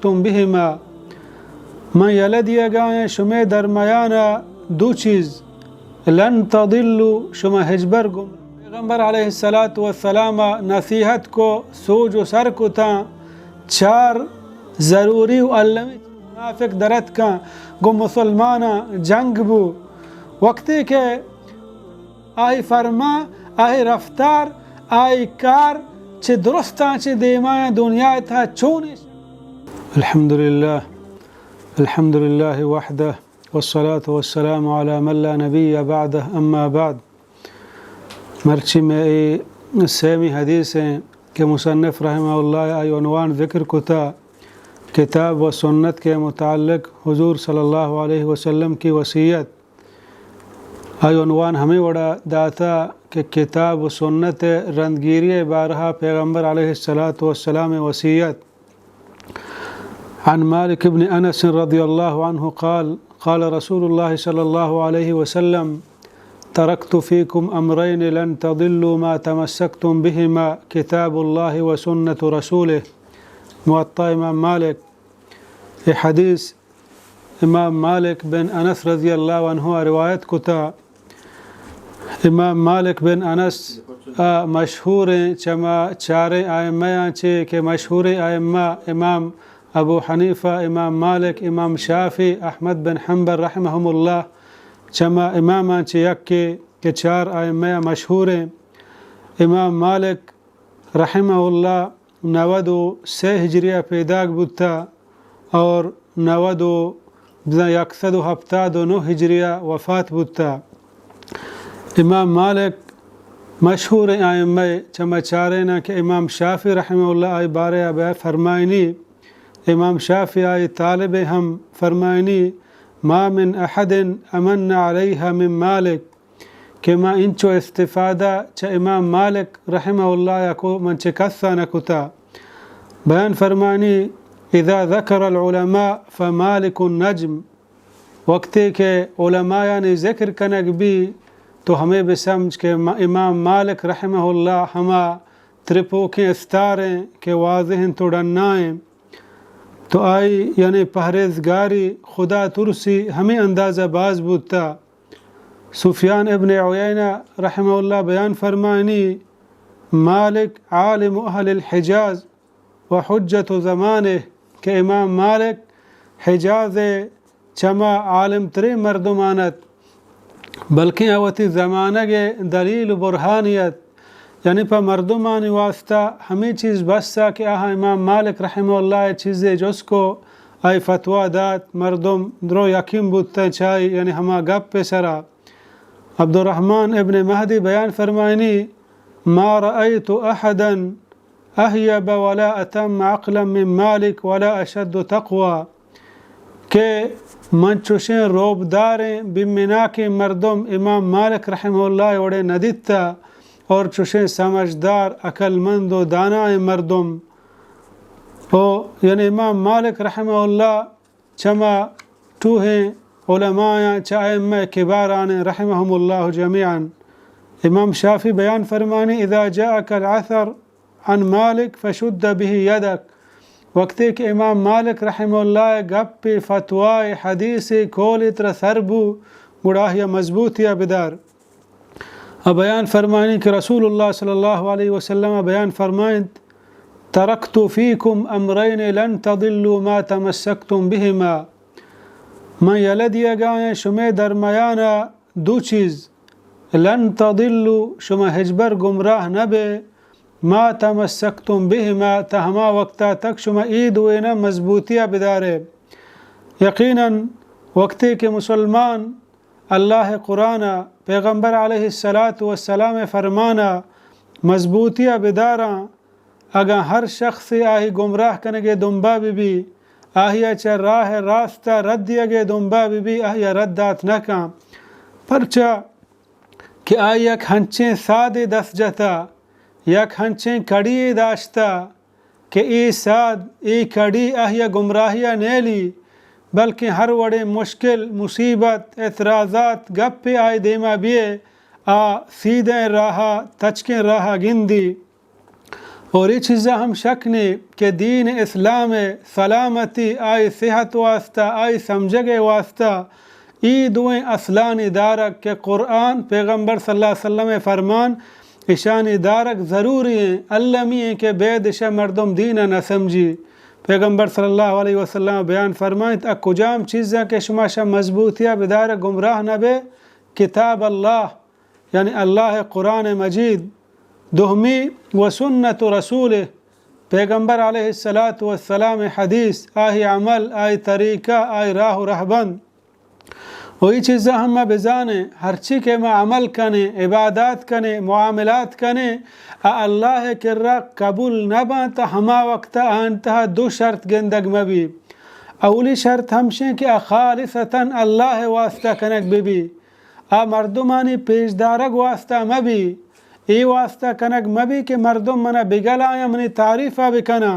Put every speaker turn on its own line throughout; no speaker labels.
تمسکتم بهما من یلدی گائیں شما درمیانا دو چیز لن تضلوا شما ہجبر گم پیغمبر علیہ السلام نصیحت کو سوج و سر کو تا چار ضروری و علمی منافق درد کا گو مسلمانا جنگ بو وقتی کہ آئی فرما آئی رفتار آئی کار چه درستا چه دیمای دنیا تھا چونش الحمد لله وحده والصلاة والسلام على من لا نبي بعده اما بعد مرچی میں سیمی حدیث ہیں کہ مصنف رحمہ اللہ آئی عنوان ذکر کتا کتاب و سنت کے متعلق حضور صلی اللہ علیہ وسلم کی وصیت آئی عنوان ہمیں وڑا داتا کہ کتاب و سنت رندگیری بارہا پیغمبر علیہ السلام وصیت عن مالك بن أنس رضي الله عنه قال رسول الله صلى الله عليه وسلم تركت فيكم أمرين لن تضلوا ما تمسكتم بهما كتاب الله وسنة رسوله موطأ امام مالك حدیث امام مالک بن انس رضی اللہ عنہ روایت کتا امام مالک بن انس مشہور چما چارے آئمہ چے کہ مشہور آئمہ امام ابو حنیفہ امام مالک امام شافعی احمد بن حنبل رحمہم اللہ چما امام چے یک کہ چار آئمہ مشہور امام مالک رحمہ اللہ 93 ہجریہ پیداگ بودتا اور 179 ہجریہ وفات بودتا امام مالک مشہور آئمہ چما چارے کہ امام شافعی رحمہ اللہ آئی بارے اب فرمائنی امام شافعی آئی طالب ہم فرمائنی ما من احد امن علیہ من مالک کہ ما انچو استفادہ چا امام مالک رحمہ اللہ کو من چکسا نکتا بیان فرمانی اذا ذکر العلماء فمالک النجم وقتی کہ علماء یعنی ذکر کنک بھی تو ہمیں بھی سمجھ کہ امام مالک رحمہ اللہ ہما ترپو کے استاریں کہ واضح توڑنائیں تو آئی یعنی پہریزگاری خدا ترسی ہمیں اندازہ باز بودتا سفیان ابن عیینہ رحمہ اللہ بیان فرمانی مالک عالم اہل الحجاز و حجت زمانے کہ امام مالک حجاز چما عالم تری مردمانت بلکہ اوتی زمانہ کے دلیل و برہانیت یعنی پا مردمانی واسطہ ہمیں چیز بسا کہ آہا امام مالک رحمہ اللہ چیزیں جس کو آئی فتوہ دات مردم درو یقین بودتا چاہی یعنی ہما گپ پہ سرا عبد الرحمن ابن مہدی بیان فرمائنی ما رأیت احدا احیب ولا اتم عقلا من مالک ولا اشد تقوی کہ من چوشیں روب داریں بمنا کے مردم امام مالک رحمہ اللہ وڑے ندیتا اور چوشیں سمجھدار عقل مند و دانا مردم یعنی امام مالک رحمہ اللہ چما توہیں علماء چائمہ کباران رحمہم اللہ جميعا امام شافعی بیان فرمانی اذا جاءك العثر عن مالک فشد به يدك وقتی کہ امام مالک رحمہ اللہ گپ فتوی حدیث کول اتر سربو گڑاہیا مضبوطیا بدار بیان فرمانی کہ رسول اللہ صلی اللہ علیہ وسلم بیان فرمائند ترکت فیکم امرین لن تضلوا ما تمسکتم بهما من یلدی گائیں شما درمیانا دو چیز لن تضلوا شما ہجبر گمراہ نبے ما تمسکتم بهما تہما وقتا تک شما عید وینا مضبوطیہ بدارے یقیناً وقتی کہ مسلمان اللہ قرآن پیغمبر علیہ السلام فرمانا مضبوطیہ بداراں اگا ہر شخص آہی گمراہ کنگے دنبا بھی آہیا چا راہ راستہ رد دیگے دنبا بھی آہیا ردات نکاں پرچا کہ آئی یک ہنچیں ساد دست جتا یک ہنچیں کڑی داشتا کہ ای ساد ای کڑی آہیا گمراہیہ نیلی بلکہ ہر وڑے مشکل مصیبت اعتراضات گپ پہ آئے دیما بیے سیدھیں راہا تچکیں راہا گندی اور یہ چیزیں ہم شک نہیں کہ دین اسلام سلامتی آئی صحت واسطہ آئی سمجھگے واسطہ ای دوئیں اصلانی دارک کہ قرآن پیغمبر صلی اللہ علیہ وسلم فرمان اشانی دارک ضروری ہیں علمی ہیں کہ بید شا مردم دین نہ سمجھی. پیغمبر صلی اللہ علیہ وسلم بیان فرمائیں اکو جام چیزیں کہ شما شا مضبوطیہ بدار گمراہ نہ بے کتاب اللہ یعنی اللہ قرآن مجید، دہمی و سنت رسول پیغمبر علیہ السلام حدیث آہی عمل آہی طریقہ آہی راہ و رہبند. وہی چیزیں ہم بزانے ہر چی کے ما عمل کنے عبادات کنے معاملات کنے اللہ کرا قبول نہ بانتا ہما وقتا آنتہا دو شرط گندگ مبی. اولی شرط ہمشیں کہ خالصتاً اللہ واسطہ کنک بی مردمانی پیشدارگ واسطہ مبی ای واسطہ کنک مبی کہ مردم منا بگل آیا منی تعریفہ بکنا.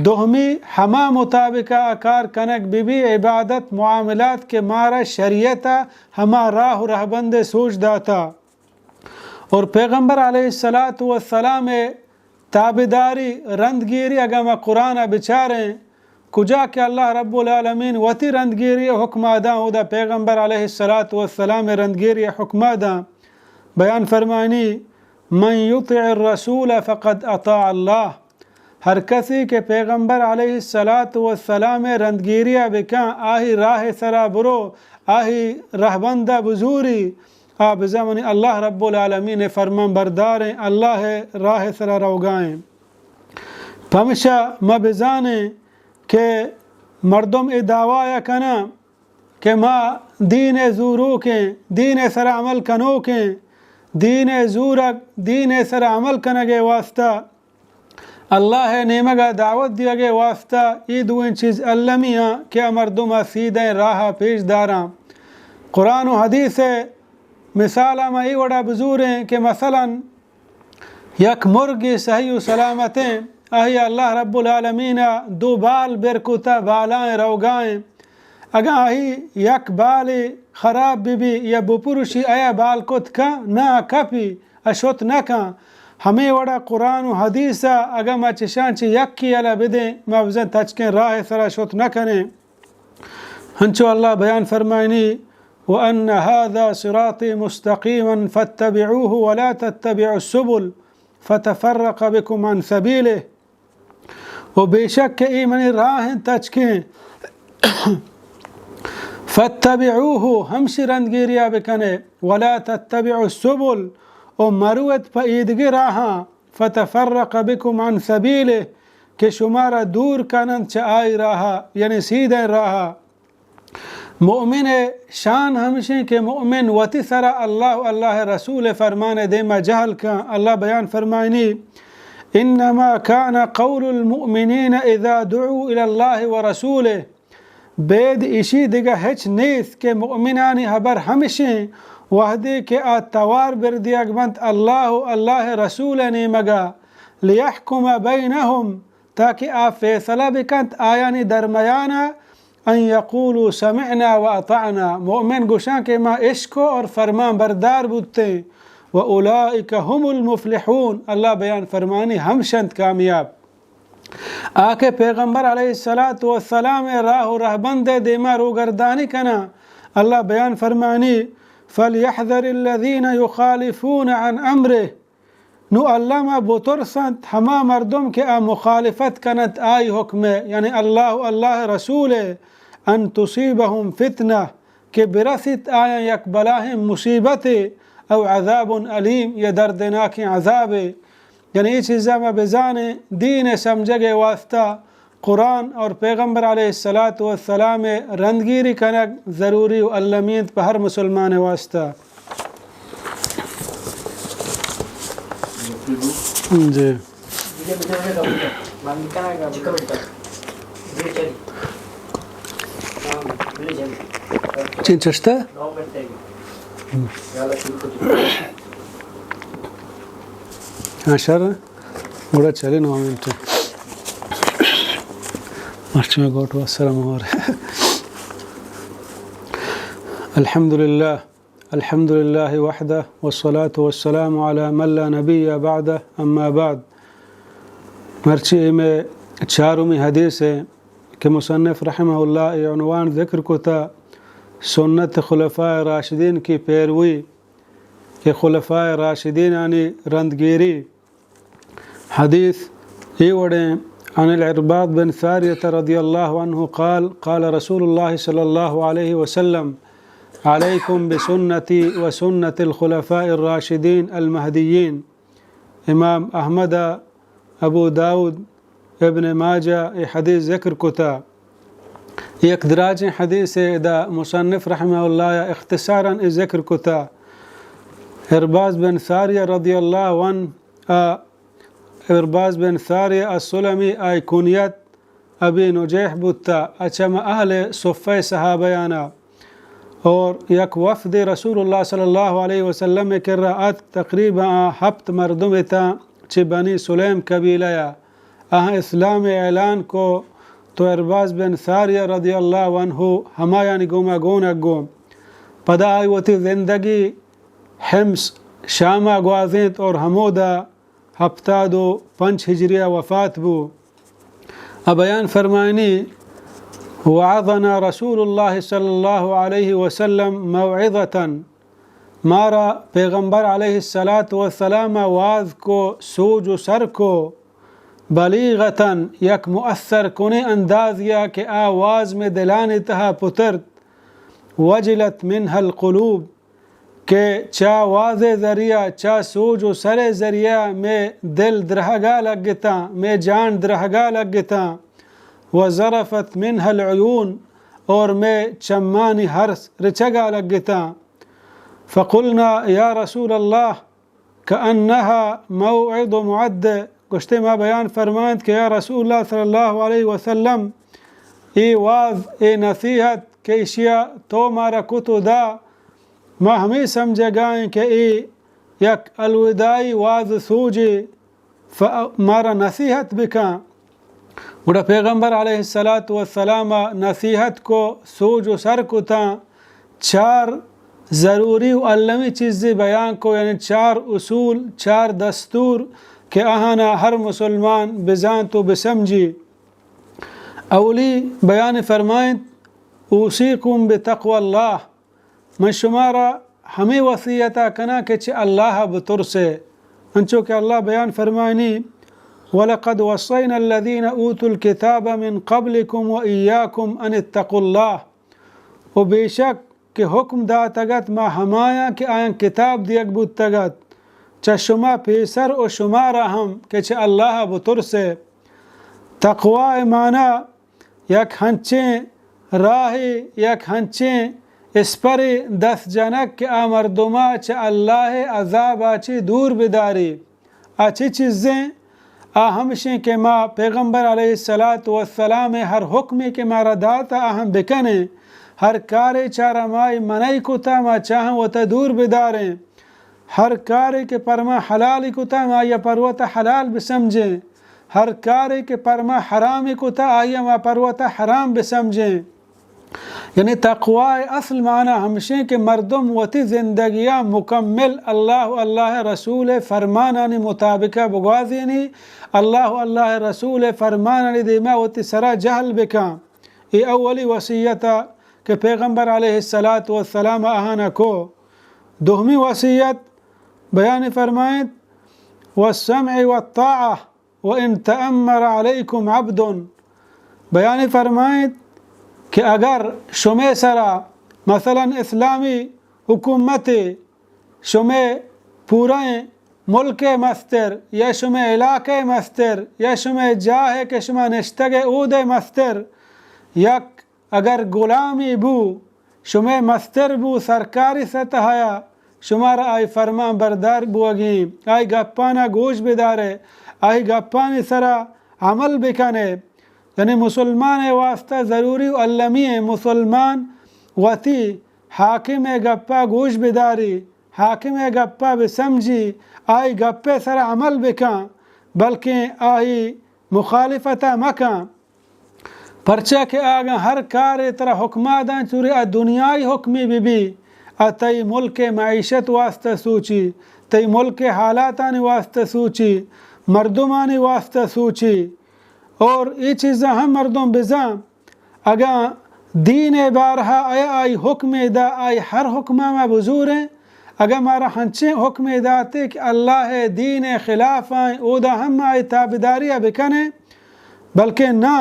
دوہمی ہما مطابقہ اکار کنک بی عبادت معاملات کے مارا شریعتا ہما راہ و رہبند سوچ داتا. اور پیغمبر علیہ السلام تابداری رندگیری اگم قرآن بچاریں کجا کہ اللہ رب العالمین وتی رندگیری حکم آداں او دا پیغمبر علیہ السلام رندگیری حکم آداں. بیان فرمانی من یطع الرسول فقد اطاع اللہ، ہر کسی کے پیغمبر علیہ السلام رندگیریہ بکاں آہی راہ سرا برو آہی رہبندہ بزوری آپ زمانی اللہ رب العالمین فرمان برداریں اللہ راہ سرا روگائیں. پمشا مبزانیں کہ مردم دعویٰ کنا کہ ما دین زورو کے دین سر عمل کنو کے دین زورک دین سر عمل کنگے واسطہ اللہ نیمگا دعوت دیا گے واسطہ ای دوئیں چیز علمیاں کہ مردم سیدھیں راہ پیش داراں. قرآن و حدیث مثالہ میں ای وڑا بزوریں کہ مثلا یک مرگی صحیح و سلامتیں آہی اللہ رب العالمین دو بال برکتا بالائیں روگائیں اگر آہی یک بال خراب بھی یا بپرشی آیا بال کت کا نہ کپی اشوت نہ کا ہمیں وڑا قرآن و حدیثہ اگر ما چشانچی یک کی علا بدیں مفزن تچکیں راہ سرا شوت نہ کریں. ہنچو اللہ بیان فرمائنی وَأَنَّ هَذَا صِرَاطِي مُسْتَقِيمًا فَاتَّبِعُوهُ وَلَا تَتَّبِعُوا السُّبُلَ فَتَفَرَّقَ بِكُمْ عَنْ سَبِيلِهِ. و بے شک کہ ایمانی راہیں تچکیں فَاتَّبِعُوهُ ہمشی رندگیریہ بکنے وَلَا تَتَّبِعُوا السُّبُلَ و مروت پا ایدگی راہاں فَتَفَرَّقَ بِكُمْ عَنْ سَبِيلِهِ کہ شمارا دور کنند چا آئی راہا یعنی سیدھیں راہا. مؤمن شان ہمشیں کہ مؤمن وتی سرا اللہ رسول فرمان دیما جہل کا. اللہ بیان فرمائنی انما كان قول المؤمنین اذا دعوا الى اللہ ورسولہ بید اشی دیگا ہچ نیست کہ مؤمنانی حبر ہمشیں وحدی کہ آتوار بردی اگمنت اللہ رسول نیمگا لیحکم بینہم تاکہ آپ فیصلہ بکنت آیانی درمیانا ان یقولوا سمعنا و اطعنا مؤمن گوشاں کہ ما عشق اور فرمان بردار بودتے وَأُولَئِكَ هُمُ الْمُفْلِحُونَ. اللہ بیان فرمانی ہم شند کامیاب. آکے پیغمبر علیہ السلام راہ و رہبند دیما روگردانی کنا. اللہ بیان فرمانی فَلْيَحْذَرِ الَّذِينَ يُخَالِفُونَ عَنْ أَمْرِهِ نو اللہ ما بطرسند ہما مردم کے مخالفت کنت آئی حکم یعنی اللہ رسول ان تصیبہم فتنہ کہ برست آیا یک بلاہم مصیبت او عذاب علیم یا دردناک عذاب. یعنی یہ چیزیں میں بزانے دین سمجھگے واسطہ قرآن اور پیغمبر علیہ السلام رندگیری کنک ضروری و علمیت پہ ہر مسلمان واسطہ. جی چین چشتا ہاں شر گوڑا چلے 9 منٹ مرچ میں گوٹ والسلام ہو رہے. الحمد لله وحده والصلاة والسلام على من لا نبي بعده اما بعد. مرچی میں چارمی حدیث ہے کہ مصنف رحمہ اللہ عنوان ذکر کو تھا سنت خلفاء راشدین کی پیروی کہ خلفاء راشدین یعنی رندگیری حدیث یہ وڑیں عن العرباض بن ثاریة رضی اللہ عنہ قال قال رسول اللہ صلی اللہ علیہ وسلم علیکم بسنتی وسنت الخلفاء الراشدین المہدیین امام احمد ابو داود ابن ماجہ یہ حدیث ذکر کو تھا ایک دراج حدیث دا مصنف رحمہ اللہ اختصاراً ذکر کو تھا عرباض بن ثاریہ رضی اللہ عنہ عرباض بن ثاریہ السلمی آئی کنیت ابی نجیح بتا اچھا اہل صفہ صحابیانا اور یک وفد رسول اللہ صلی اللہ علیہ وسلم کر رہا تقریبا ہفت مردم تا چھ بنی سلیم قبیلہ اسلام اعلان کو تو عرباض بن ثاریہ رضی اللہ عنہ ہمایانی گوما گون اگوم پدا آئی وتی زندگی حمص شامہ گوازیت اور حمودہ ہفتاد و پنچ ہجریہ وفات بو بیان فرمائنی وعظنا رسول اللہ صلی اللہ علیہ وسلم موعظتا مارا پیغمبر علیہ السلام واز کو سوج و سر کو بلیغتاً یک مؤثر کنے انداز یا کہ آواز میں دلانی تہا پترت وجلت منها القلوب کہ چا واضح ذریعہ چا سوج و سر ذریعہ میں دل درہگا لگتا میں جان درہگا لگتا وزرفت منها العیون اور میں چمانی ہرس رچگا لگتا فقلنا یا رسول اللہ کأنها موعد معد گشتے ما بیان فرمائند کہ یا رسول اللہ صلی اللہ علیہ وسلم ای واض ای نصیحت کہ اشیاء تو مارا کتو دا ما ہمیں سمجھے گائیں کہ ای یک الوداعی واض سوجی مارا نصیحت بکا گوڑا پیغمبر علیہ السلام نصیحت کو سوج و سر کو تا چار ضروری و علمی چیزیں بیان کو یعنی چار اصول چار دستور کہ آہانا ہر مسلمان بزان تو بسمجھی اولی بیان فرمائیں اوصیکم بتقوی اللہ میں شمارا ہمیں وصیتا کنا کہ چھ اللہ بترسے انچو کہ اللہ بیان فرمائنی وَلَقَدْ وَصَّيْنَا الَّذِينَ أُوتُوا الْكِتَابَ مِنْ قَبْلِكُمْ وَإِيَّاكُمْ أَنِ اتَّقُوا اللَّهِ و بے شک کہ حکم دا تگت ما ہمایا کہ آیاں کتاب دیگ بود تگت چا شما پیسر و شما رحم کہ چا اللہ بترسے تقوی مانا یک ہنچیں راہی یک ہنچیں اس پر دست جنک کہ آمردما چا اللہ عذاب آچی دور بداری آچی چیزیں ہمشیں کہ ما پیغمبر علیہ السلام ہر حکمی کہ مارا داتا اہم بکنے ہر کارے چارہ مائی منائی کتا ما چاہاں وتا دور بداریں ہر کارے کے پرما حلالی کتا ما یا پروتا حلال بسمجھیں ہر کارے کے پرما حرامی کتا آیا ما پروتا حرام بسمجھیں یعنی تقوی اصل معنی ہمشیں کہ مردم وتی زندگیاں مکمل اللہ رسول فرمانانی مطابقہ بگوازینی اللہ رسول فرمانانی دیما وتی سرا جہل بکا یہ اولی وصیتا کہ پیغمبر علیہ السلام آہانا کو دوہمی وصیت بیان فرمائیں والسمع والطاعہ وان تأمر علیکم عبد بیان فرمائیں کہ اگر شمع سرا مثلا اسلامی حکومت شمع پورائیں ملک مستر یا شمع علاقے مستر یا شمع جاہ کہ شمع نشتگ اود مستر یک اگر غلامی بو شمع مستر بو سرکاری سطحایا شمارا آئی فرمان بردار بوگی آئی گپانا گوش بدارے آئی گپانی سرا عمل بکنے یعنی مسلمان واسطہ ضروری و علمی ہے مسلمان وتی حاکم گپا گوش بداری حاکم گپا بسمجھی آئی گپے سر عمل بکاں بلکہ آئی مخالفتا مکاں پرچہ کے آگا ہر کار طرح حکماداں چوری دنیای حکمی بھی تی ملک معیشت واسطہ سوچی تی ملک حالاتان واسطہ سوچی مردمانی واسطہ سوچی اور یہ چیزاں ہم مردم بزاں اگا دین بارہا آئی حکم دا آئی ہر حکمہ میں بزور ہیں اگر مارا ہنچیں حکم داتے کہ اللہ دین خلاف آئیں او دا ہم آئی تابداریہ بکنے بلکہ نہ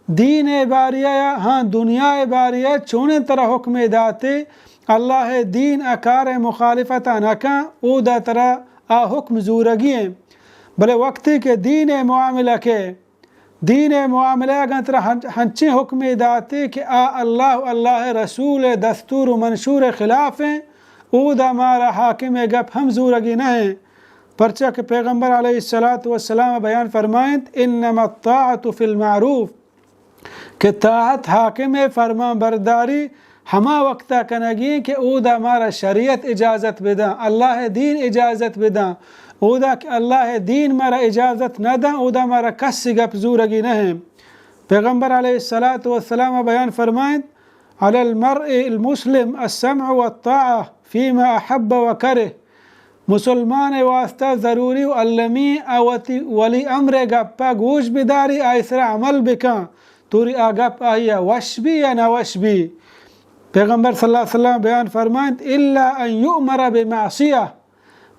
دین باریہ ہاں دنیا باریہ چونے طرح حکم داتے اللہ دین اکار مخالفتہ نکاں او دا طرح حکم زورگی ہیں بلے وقتی کہ دین معاملہ کے دین معاملہ اگر طرح ہنچیں حکم داتے کہ اللہ رسول دستور و منشور خلاف ہیں او دا مارا حاکم گپ ہم زورگی نہ ہیں پرچہ کہ پیغمبر علیہ السلام بیان فرمائیں انما الطاعت فی المعروف کہ طاعت حاکم فرمان برداری ہما وقتا کنگی کہ او دا مارا شریعت اجازت بدا اللہ دین اجازت بدا او دا کہ اللہ دین مارا اجازت نہ دا او دا مارا کس گپ زورگی نہ ہیں پیغمبر علیہ السلام بیان فرمائیں علی المرء المسلم السمع والطاعہ فیما احب و کرے مسلمان واسطہ ضروری و علمی اوتی ولی امر گپا گوش بداری ایسرا عمل بکا توری آگپ آیا وش بھی یا نہ وش بھی پیغمبر صلی اللہ علیہ وسلم بیان فرمائیں الا ان یؤمر بمعصیہ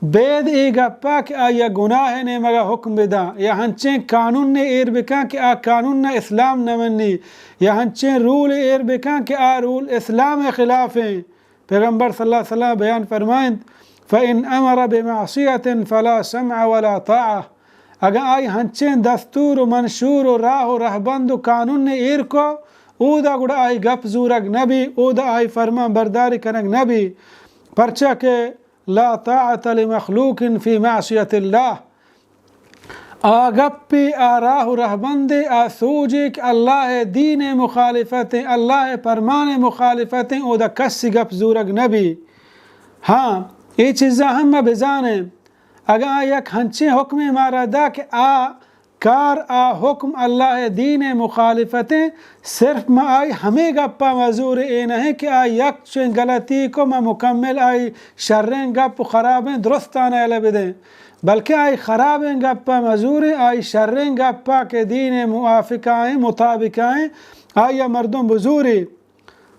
بید ای گپا کہ آیا گناہ نے مگا حکم بدا یا ہنچیں قانون نے ایر بکا کہ قانون نہ اسلام نہ منی یا ہنچیں رول ایر بکا کہ رول اسلام خلاف ہیں پیغمبر صلی اللہ علیہ وسلم بیان فرمائیں فَإِنْ أَمَرَ بِمَعْصِيَةٍ فَلَا سَمْعَ وَلَا طَاعَةٍ اگر آئی ہنچیں دستور و منشور و راہ و رہبند و قانون نے ایر کو او دا گڑا آئی گپ زورگ نبی او دا آئی فرمان برداری کنگ نبی پرچہ کہ لا طاعت لمخلوق فی معصیت اللہ گپی راہ و رہبند سوجی کہ اللہ دین مخالفتیں اللہ فرمان مخالفتیں او دا کسی گپ زورگ نبی ہاں یہ چیزاں ہم بزانیں اگر یک ہنچیں حکم مارا دا کہ کار حکم اللہ دین مخالفتیں صرف ما آئی ہمیں گپا مزور اے نہیں کہ یک چین غلطی کو ما مکمل آئی شریں گپ خرابیں درستانہ علب دیں بلکہ آئی خرابیں گپا مزور آئی شریں گپا کے دین موافقائیں مطابقائیں آئی مردم بزوری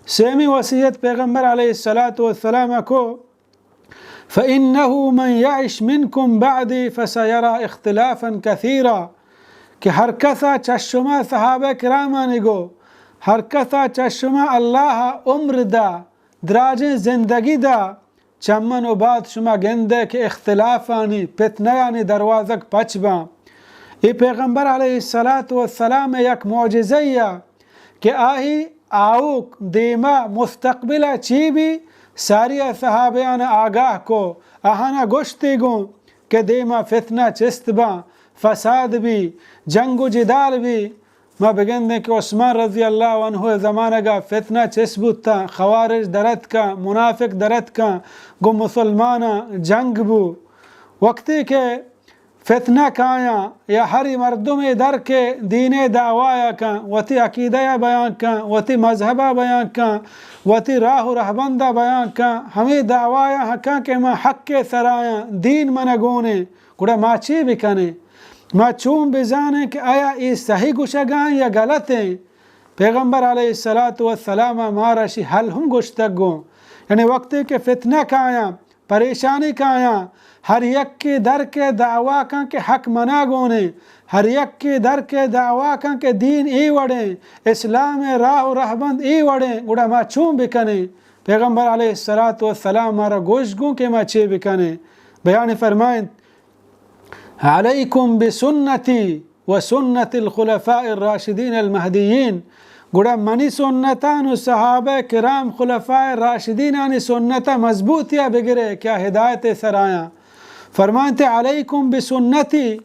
سیمی وصیت پیغمبر علیہ السلام کو فَإِنَّهُ مَنْ يَعِشْ مِنْكُمْ بَعْدِي فَسَيَرَى اخْتِلَافًا كَثِيرًا کہ ہر کسا چشمہ صحابہ کرامانی گو ہر کسا چشمہ اللہ عمر دا دراج زندگی دا چمن و بعد شما گندے کہ اختلافانی پتنیانی دروازک پچ با یہ پیغمبر علیہ السلام یک معجزیہ کہ آہی آوک دیما مستقبلہ چی بھی ساری صحابیان آگاہ کو آہانا گوشتی گوں کہ دیما فتنہ چست با فساد بھی جنگ و جدال بھی ما بگن دیں کہ عثمان رضی اللہ عنہ زمانہ کا فتنہ چست بوتا خوارج درد کا منافق درد کا گو مسلمانہ جنگ بو وقتی کہ فتنہ کایا یا ہری مردم در کے دین دعویہ کا وتی عقیدہ بیان کا وتی مذہبہ بیان کا وتی راہ و رہبندہ بیان کا ہمیں دعویہ حقا کہ ما حق کے سرایاں دین منگونے گوڑا ما چی بکنے ما چون بزانے کہ آیا یہ صحیح گوشگاں یا غلط ہیں پیغمبر علیہ السلام مارا شی حل ہم گوشتگ گوں یعنی وقتی کہ فتنہ کایا پریشانی کایا ہر یک کے در کے دعویٰ کن کے حق منا گونے ہر یک کے در کے دعویٰ کن کے دین ای وڑیں اسلام راہ و رہبند ای وڑیں گوڑا ما چون بکنے پیغمبر علیہ السلام مارا گوش گوں کہ ما چے بکنے بیان فرمائیں علیکم بسنتی و سنت الخلفاء الراشدین المہدیین گوڑا منی سنتان و صحابہ کرام خلفاء راشدینانی سنتا مضبوطیہ بگرے کیا ہدایت سرایاں فرمانتے علیکم بسنتی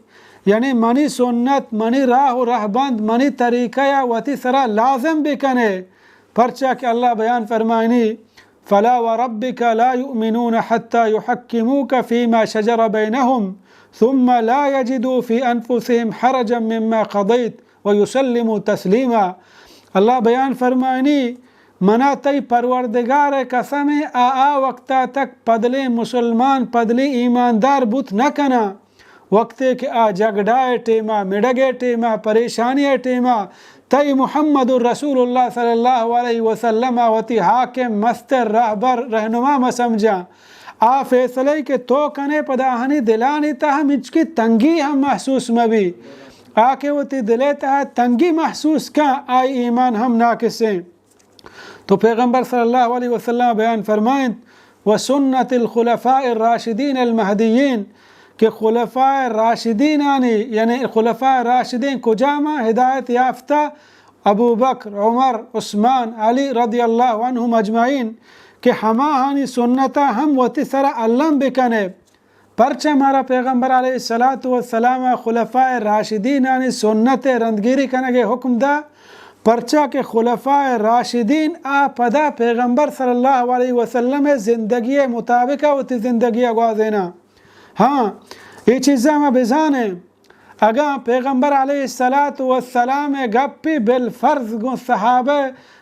یعنی منی سنت منی راہ و رہبند منی طریقہ یا وتی سرا لازم بکنے پرچہ کہ اللہ بیان فرمائنی فلا وربک لا یؤمنون حتی یحکموک فیما شجر بینہم ثم لا یجدوا فی انفسهم حرجا مما قضیت ویسلموا تسلیما اللہ بیان فرمائنی منا تی پروردگار قسم وقتا تک پدلے مسلمان پدلے ایماندار بت نہ کنا وقتے کہ آ جگڑائے ٹیما مڈگے ٹیما پریشانی ٹیما تئی محمد الرسول اللہ صلی اللہ علیہ وسلم وتی حاکم مستر رہبر رہنما ما سمجھا آ فیصلے کہ تو کنے پداہنی دلانی تاہم اچکی تنگی ہم محسوس مبی آ کے وتی دلے تاہ تنگی محسوس کا آئی ایمان ہم ناقصیں. تو پیغمبر صلی اللہ علیہ وسلم بیان فرمائیں وسنت الخلفاء الراشدین المہدیین کہ خلفاء راشدین یعنی خلفاء راشدین کجاما ہدایت یافتہ ابو بکر عمر عثمان علی رضی اللہ عنہم اجمعین کہ ہماہانی سنتا ہم وتی سرا علم بکنے پرچہ ہمارا پیغمبر علیہ السلام خلفاء راشدین سنت رندگیری کنگے حکم دا پرچہ کے خلفاء راشدین آ پدا پیغمبر صلی اللہ علیہ وسلم زندگی مطابق وتی زندگی گوازینا. ہاں یہ چیزیں میں بزانے اگا پیغمبر علیہ السلام گپی بالفرض گو صحابہ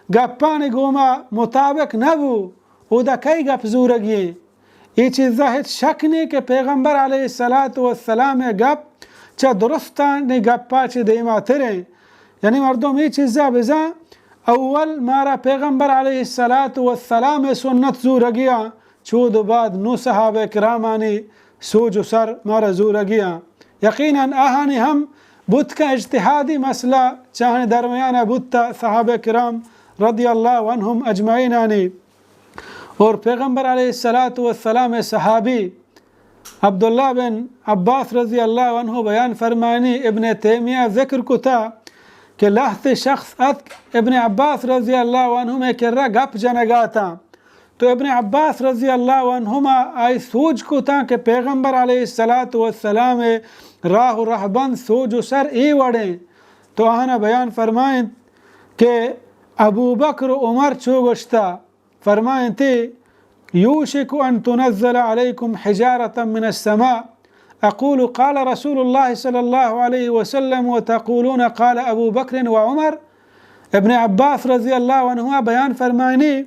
گپانی گوما مطابق نبو او دا کئی گپ زورگی یہ چیزیں ہیچ شک نہیں کہ پیغمبر علیہ السلام گپ چا درستانی گپا چی دیما تریں یعنی مردم یہ چیزیں بزا اول مارا پیغمبر علیہ السلام سنت زورگیا چود بعد نو صحابہ کرامانی سوج و سر مارا زورگیا یقیناً آہانی ہم بدھ کا اجتہادی مسئلہ چاہنے درمیان بدھتا صحابہ کرام رضی اللہ عنہم اجمعین اور پیغمبر علیہ السلام صحابی عبداللہ بن عباس رضی اللہ عنہ بیان فرمانی ابن تیمیہ ذکر کو تھا کہ لحظ شخص ابن عباس رضی اللہ عنہ میں کرا گپ جنگا تھا تو ابن عباس رضی اللہ عنہما آئی سوچ کو تھا کہ پیغمبر علیہ السلام راہ و رہبند سوچ و سر ای وڑیں تو آہنا بیان فرمائیں کہ ابو بکر عمر چو گشتا فرمائیں تھی یوشک ان تنزل علیکم حجارتا من السماء اقول قال رسول اللہ صلی اللہ علیہ وسلم وتقولون قال ابو بکر وعمر. ابن عباس رضی اللہ عنہ بیان فرمائنی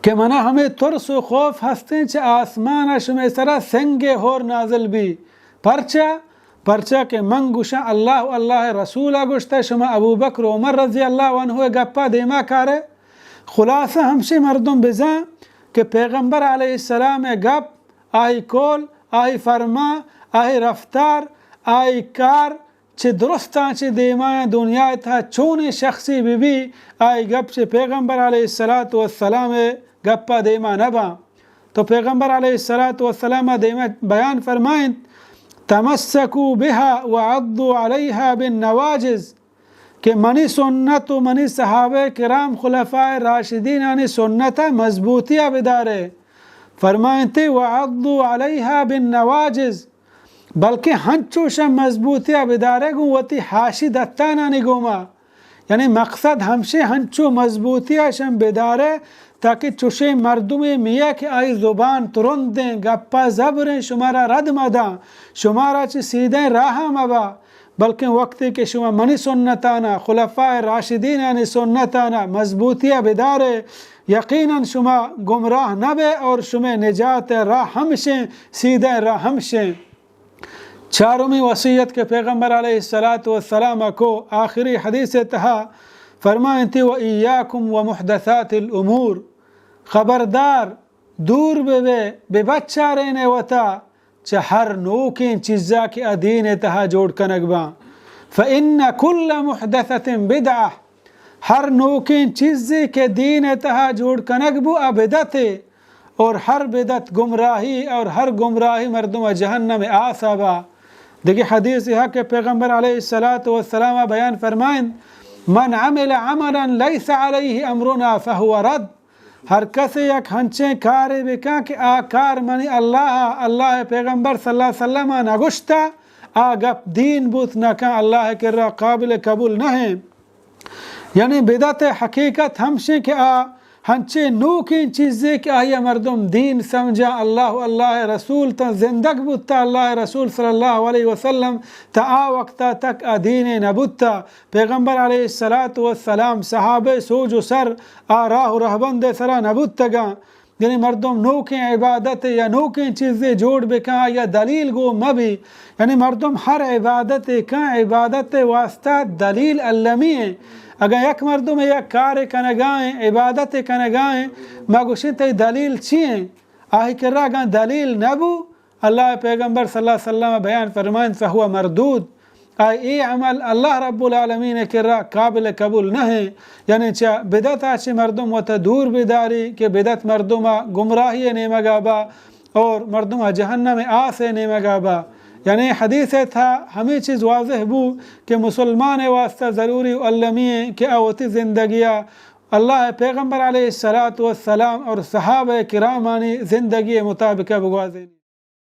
کہ منا ہمیں ترس و خوف ہستیں چھ آسمان شمی سرا سنگ ہور نازل بھی پرچہ کہ من گوشا اللہ رسول گوشتا شما ابو بکر عمر رضی اللہ عنہ گپا دیما کارے. خلاصہ ہمشی مردم بزاں کہ پیغمبر علیہ السلام گپ آئی کول آئی فرما آئی رفتار آئی کار چھ درستان چھ دیمائیں دنیا تھا چونی شخصی بھی آئی گپ چھ پیغمبر علیہ السلام گپا دیما نبا. تو پیغمبر علیہ السلام دیما بیان فرمائیں تمسکو بها وعضوا علیہا بالنواجز کہ منی سنت و منی صحابہ کرام خلفاء راشدین سنتا مضبوطیہ بدارے فرمائیں تے وعضوا علیہا بالنواجز بلکہ ہنچوشا مضبوطیہ بدارے گو وتی حاشی دتانا نگوما یعنی مقصد ہمشے ہنچو مضبوطیہ شم بدارے تاکہ چوشے مردمی میاں کہ آئی زبان ترند دیں گپا زبریں شمارا رد مدا شمارا چی سیدھیں راہا مبا بلکہ وقتی کہ شما منی سنتانا خلفاء راشدین سنتانا مضبوطیہ بدارے یقیناً شما گمراہ نبے اور شما نجات راہ ہمشیں سیدھیں راہ ہمشیں. چارمی وصیت کے پیغمبر علیہ السلام کو آخری حدیث تہا فرمائیں تھی وَإِيَّاكُمْ وَمُحْدَثَاتِ الْأُمُورِ خبردار دور بے بچہ رہنے وطا ہر نوکین چیزا کی ادین تہا جوڑ کنگبا فَإِنَّ كُلَّ مُحْدَثَةٍ بِدْعَةٍ ہر نوکین چیزی کے دین تہا جوڑ کنگبو بدعت اور ہر بدعت گمراہی اور ہر گمراہی مردم جہنم آسابا. دیکھیں حدیث ہے کہ پیغمبر علیہ السلام بیان فرمائیں من عمل عملا لیس علیہ امرنا فہو رد ہر کسی یک ہنچیں کاری بکا کہ کار منی اللہ پیغمبر صلی اللہ علیہ وسلم نگشتا گپ دین بوت نکا اللہ کرا قابل قبول نہیں. یعنی بدعت حقیقت ہمشیں کہ ہنچے نوکین چیزیں کہ آیا مردم دین سمجھا اللہ رسول تا زندگ بودتا اللہ رسول صلی اللہ علیہ وسلم تا وقتا تک دین نبودتا پیغمبر علیہ السلام صحابہ سوج و سر راہ و رہبند سرا نبودتا گا یعنی مردم نوکیں عبادت یا نوکیں چیزیں جوڑ بکاں یا دلیل گو مبی، یعنی مردم ہر عبادت کاں عبادت واسطہ دلیل علمی ہیں. اگر یک مردم یک کار کنگائیں عبادت کنگائیں مگوشن تی دلیل چیئیں آہی کرا گاں دلیل نبو اللہ پیغمبر صلی اللہ علیہ وسلم بیان فرمائن فہو مردود. ای عمل اللہ رب العالمین کرا قابل قبول نہ ہے. یعنی چا بدعت آچے مردم و تا دور بداری کہ بدعت مردمہ گمراہی نیمگا با اور مردمہ جہنم آسے نیمگا با. یعنی حدیث تھا ہمیں چیز واضح بو کہ مسلمان واسطہ ضروری علمی ہے کہ اوتی زندگیہ اللہ پیغمبر علیہ الصلوۃ والسلام اور صحابہ کرامانی زندگی مطابقہ بگوازیں.